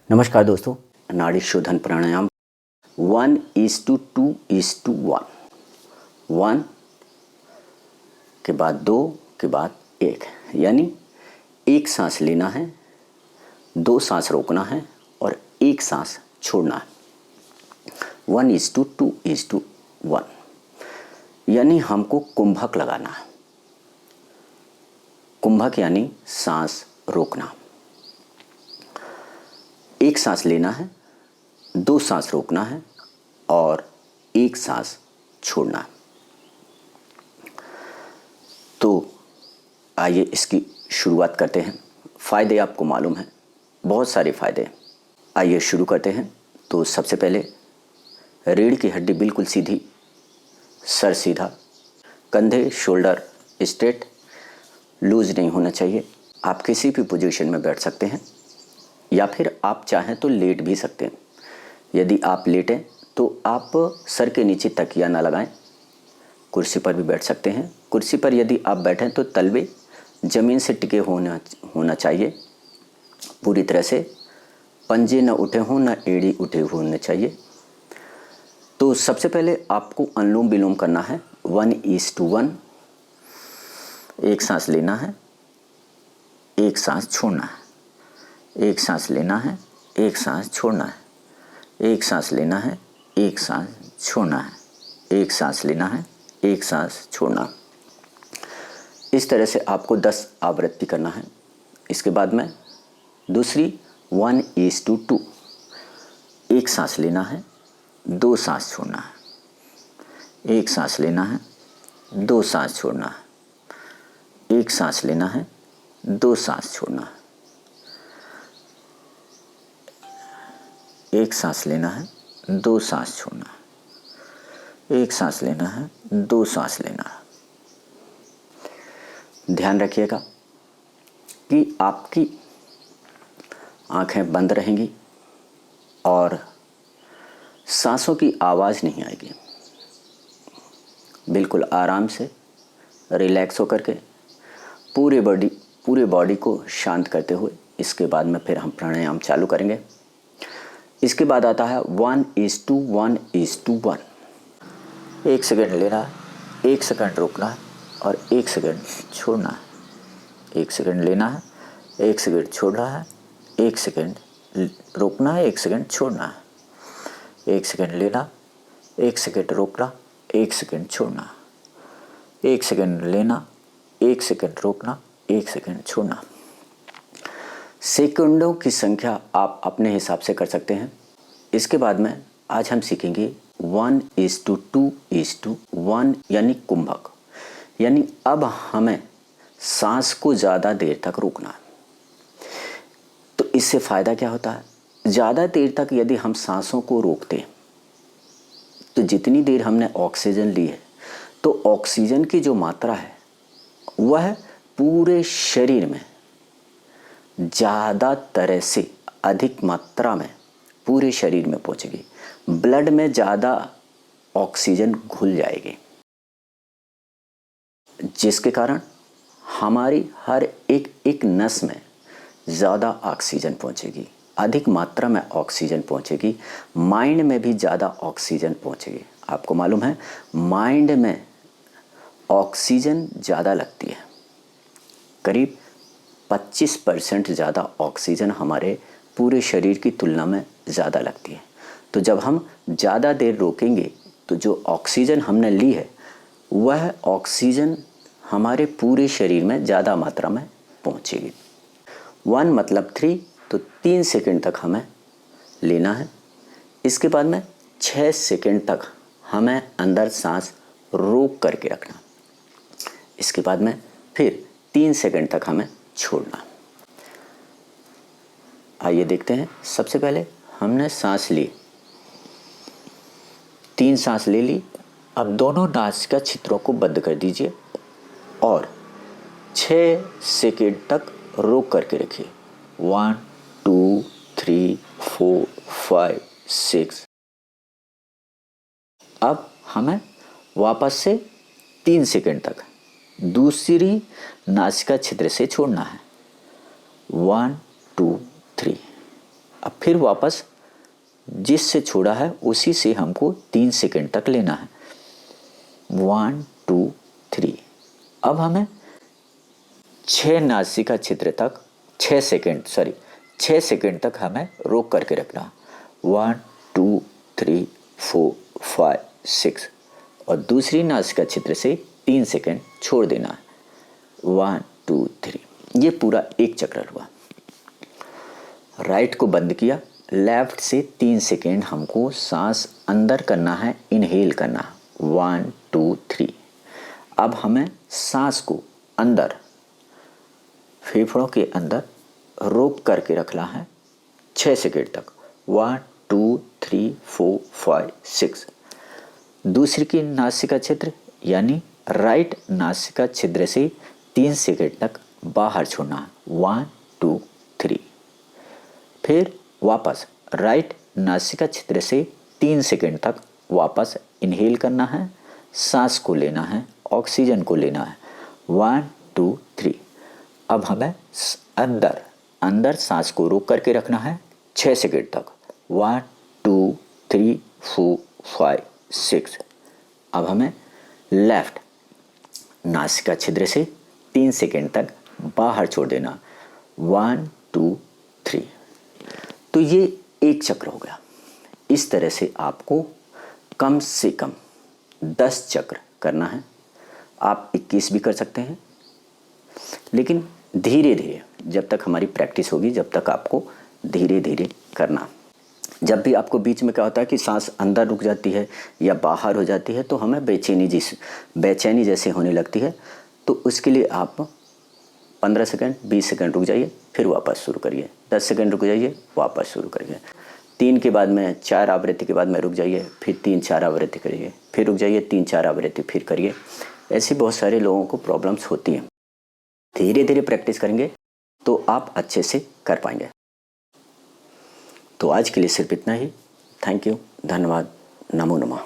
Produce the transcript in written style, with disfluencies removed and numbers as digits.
नमस्कार दोस्तों, नाड़ी शोधन प्राणायाम 1:2:1, 1 के बाद 2 के बाद 1, यानी एक सांस लेना है, 2 सांस रोकना है और 1 सांस छोड़ना है। 1:2:1, यानी हमको कुंभक लगाना है। कुंभक यानी सांस रोकना। 1 सांस लेना है, 2 सांस रोकना है और 1 सांस छोड़ना है। तो आइए इसकी शुरुआत करते हैं। फ़ायदे आपको मालूम हैं, बहुत सारे फ़ायदे। आइए शुरू करते हैं। तो सबसे पहले रीढ़ की हड्डी बिल्कुल सीधी, सर सीधा, कंधे शोल्डर स्ट्रेट, लूज नहीं होना चाहिए। आप किसी भी पोजीशन में बैठ सकते हैं या फिर आप चाहें तो लेट भी सकते हैं। यदि आप लेटें तो आप सर के नीचे तकिया ना लगाएं। कुर्सी पर भी बैठ सकते हैं। कुर्सी पर यदि आप बैठें तो तलवे ज़मीन से टिके होना चाहिए पूरी तरह से। पंजे न उठे हों, न एड़ी उठे होने चाहिए। तो सबसे पहले आपको अनुलोम विलोम करना है 1:1। 1 सांस लेना है, 1 सांस छोड़ना है। 1 सांस लेना है, 1 सांस छोड़ना है। 1 सांस लेना है, 1 सांस छोड़ना है। 1 सांस लेना है, 1 सांस छोड़ना। इस तरह से आपको 10 आवृत्ति करना है। इसके बाद में दूसरी 1:2। 1 सांस लेना है, 2 सांस छोड़ना है। 1 सांस लेना है, 2 सांस छोड़ना है। 1 सांस लेना है, 2 सांस छोड़ना है। 1 सांस लेना है, 2 सांस छोड़ना है। 1 सांस लेना है, 2 सांस लेना है। ध्यान रखिएगा कि आपकी आंखें बंद रहेंगी और सांसों की आवाज़ नहीं आएगी। बिल्कुल आराम से रिलैक्स होकर के पूरे बॉडी को शांत करते हुए इसके बाद में फिर हम प्राणायाम चालू करेंगे। इसके बाद आता है 1:1:1। 1 सेकंड लेना है, 1 सेकंड रोकना है और 1 सेकंड छोड़ना है। 1 सेकंड लेना है, 1 सेकंड छोड़ना है। 1 सेकंड रोकना है, 1 सेकंड छोड़ना है। 1 सेकंड लेना, 1 सेकंड रोकना, 1 सेकंड छोड़ना। 1 सेकंड लेना, 1 सेकंड रोकना, 1 सेकंड छोड़ना। सेकंडों की संख्या आप अपने हिसाब से कर सकते हैं। इसके बाद में आज हम सीखेंगे 1:2:1, यानी कुंभक। यानी अब हमें सांस को ज़्यादा देर तक रोकना है। तो इससे फ़ायदा क्या होता है? ज़्यादा देर तक यदि हम सांसों को रोकते हैं तो जितनी देर हमने ऑक्सीजन ली है तो ऑक्सीजन की जो मात्रा है वह पूरे शरीर में ज़्यादा तरह से अधिक मात्रा में पूरे शरीर में पहुंचेगी। ब्लड में ज़्यादा ऑक्सीजन घुल जाएगी, जिसके कारण हमारी हर एक नस में ज़्यादा ऑक्सीजन पहुंचेगी, अधिक मात्रा में ऑक्सीजन पहुंचेगी। माइंड में भी ज़्यादा ऑक्सीजन पहुंचेगी। आपको मालूम है माइंड में ऑक्सीजन ज़्यादा लगती है, करीब 25% ज़्यादा ऑक्सीजन हमारे पूरे शरीर की तुलना में ज़्यादा लगती है। तो जब हम ज़्यादा देर रोकेंगे तो जो ऑक्सीजन हमने ली है वह ऑक्सीजन हमारे पूरे शरीर में ज़्यादा मात्रा में पहुंचेगी। 1 मतलब 3, तो 3 सेकंड तक हमें लेना है। इसके बाद में 6 सेकंड तक हमें अंदर सांस रोक करके रखना। इसके बाद में फिर 3 सेकंड तक हमें छोड़ना। आइए देखते हैं। सबसे पहले हमने सांस ली, 3 सांस ले ली। अब दोनों नासिका छिद्रों को बंद कर दीजिए और 6 सेकंड तक रोक करके रखिए। 1 2 3 4 5 6। अब हमें वापस से 3 सेकंड तक दूसरी नासिका छिद्र से छोड़ना है। 1 2 3। अब फिर वापस जिससे छोड़ा है उसी से हमको 3 सेकंड तक लेना है। 1 2 3। अब हमें 6 नासिका छिद्र तक 6 सेकंड तक हमें रोक करके रखना। 1 2 3 4 5 6 और दूसरी नासिका छिद्र से 3 सेकंड छोड़ देना है। 1 2 3। ये पूरा एक चक्र हुआ। राइट को बंद किया, लेफ्ट से 3 सेकेंड हमको सांस अंदर करना है, इनहेल करना है। 1 2 3। अब हमें सांस को अंदर फेफड़ों के अंदर रोक करके रखना है 6 सेकेंड तक। 1 2 3 4 5 6। दूसरी की नासिका छिद्र यानी राइट नासिका छिद्र से 3 सेकेंड तक बाहर छोड़ना है। 1 2 3। फिर वापस राइट नासिका छिद्र से 3 सेकंड तक वापस इनहेल करना है, सांस को लेना है, ऑक्सीजन को लेना है। 1 2 3। अब हमें अंदर सांस को रोक करके रखना है 6 सेकंड तक। 1 2 3 4 5 6। अब हमें लेफ्ट नासिका छिद्र से 3 सेकंड तक बाहर छोड़ देना। 1 2 3। तो ये एक चक्र हो गया। इस तरह से आपको कम से कम 10 चक्र करना है। आप 21 भी कर सकते हैं, लेकिन धीरे धीरे जब तक हमारी प्रैक्टिस होगी, जब तक आपको धीरे धीरे करना। जब भी आपको बीच में क्या होता है कि सांस अंदर रुक जाती है या बाहर हो जाती है तो हमें बेचैनी जैसे होने लगती है, तो उसके लिए आप 15 सेकंड 20 सेकंड रुक जाइए, फिर वापस शुरू करिए। 10 सेकंड रुक जाइए, वापस शुरू करिए। 3 के बाद में 4 आवृत्ति के बाद में रुक जाइए, फिर 3-4 आवृत्ति करिए, फिर रुक जाइए, 3-4 आवृत्ति फिर करिए। ऐसी बहुत सारे लोगों को प्रॉब्लम्स होती हैं। धीरे धीरे प्रैक्टिस करेंगे तो आप अच्छे से कर पाएंगे। तो आज के लिए सिर्फ इतना ही। थैंक यू, धन्यवाद, नमो नमः।